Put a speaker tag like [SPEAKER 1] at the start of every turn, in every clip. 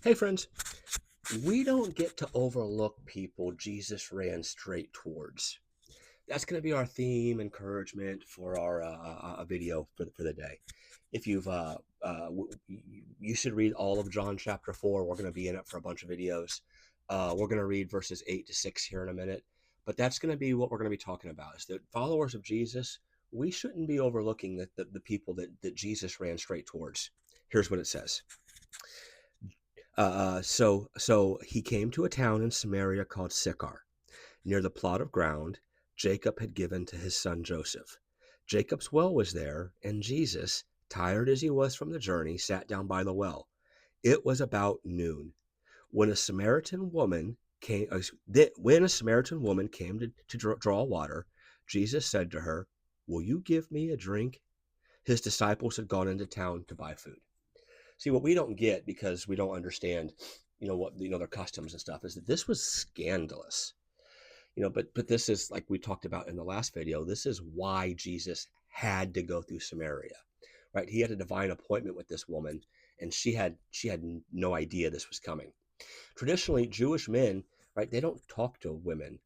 [SPEAKER 1] Hey, friends, we don't get to overlook people Jesus ran straight towards. That's going to be our theme encouragement for our video for the day. If you've, you should read all of John chapter 4. We're going to be in it for a bunch of videos. We're going to read verses 8 to 6 here in a minute. But that's going to be what we're going to be talking about is that followers of Jesus, we shouldn't be overlooking the people that Jesus ran straight towards. Here's what it says. So he came to a town in Samaria called Sychar, near the plot of ground Jacob had given to his son Joseph. Jacob's well was there, and Jesus, tired as he was from the journey, sat down by the well. It was about noon. When a Samaritan woman came, to draw water, Jesus said to her, "Will you give me a drink?" His disciples had gone into town to buy food. See, what we don't get because we don't understand, their customs and stuff is that this was scandalous. But this is like we talked about in the last video. This is why Jesus had to go through Samaria, right? He had a divine appointment with this woman, and she had no idea this was coming. Traditionally, Jewish men, right? They don't talk to women,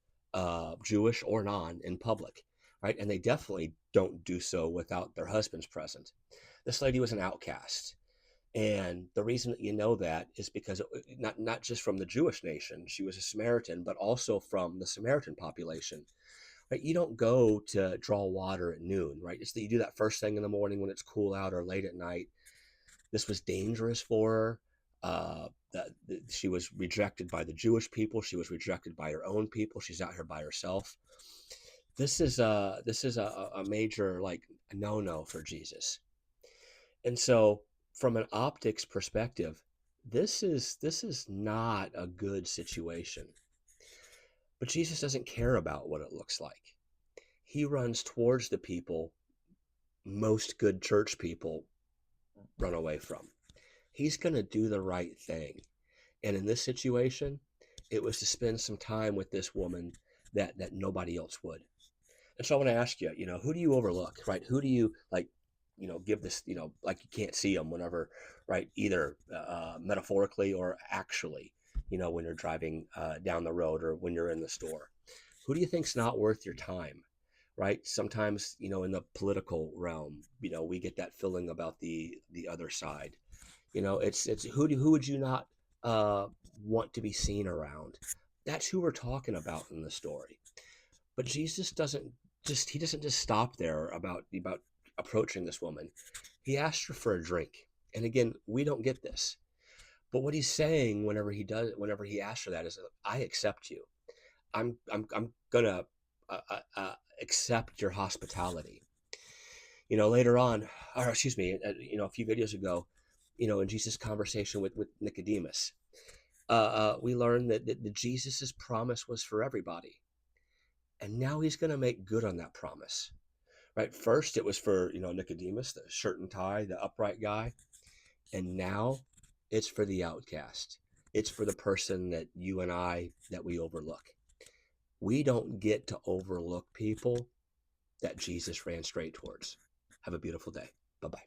[SPEAKER 1] Jewish or non, in public, right? And they definitely don't do so without their husbands present. This lady was an outcast. And the reason that you know that is because not just from the Jewish nation, she was a Samaritan, but also from the Samaritan population. Right? You don't go to draw water at noon, right? It's that you do that first thing in the morning when it's cool out or late at night. This was dangerous for her. She was rejected by the Jewish people. She was rejected by her own people. She's out here by herself. This is a major like no for Jesus. And so from an optics perspective, this is not a good situation. But Jesus doesn't care about what it looks like. He runs towards the people most good church people run away from. He's going to do the right thing. And in this situation, it was to spend some time with this woman that nobody else would. And so I want to ask you, who do you overlook, right? Who do you like, give this, like you can't see them whenever, right? Either metaphorically or actually, when you're driving down the road or when you're in the store. Who do you think's not worth your time, right? Sometimes, in the political realm, we get that feeling about the other side. It's who would you not want to be seen around? That's who we're talking about in the story. But Jesus doesn't just stop there about approaching this woman. He asked her for a drink. And again, we don't get this. But what he's saying whenever he asks her that is, I accept you. I'm gonna accept your hospitality. Later on, or excuse me, a few videos ago, in Jesus' conversation with Nicodemus, we learned that Jesus's promise was for everybody. And now he's going to make good on that promise, right? First, it was for, Nicodemus, the shirt and tie, the upright guy. And now it's for the outcast. It's for the person that you and I, that we overlook. We don't get to overlook people that Jesus ran straight towards. Have a beautiful day. Bye-bye.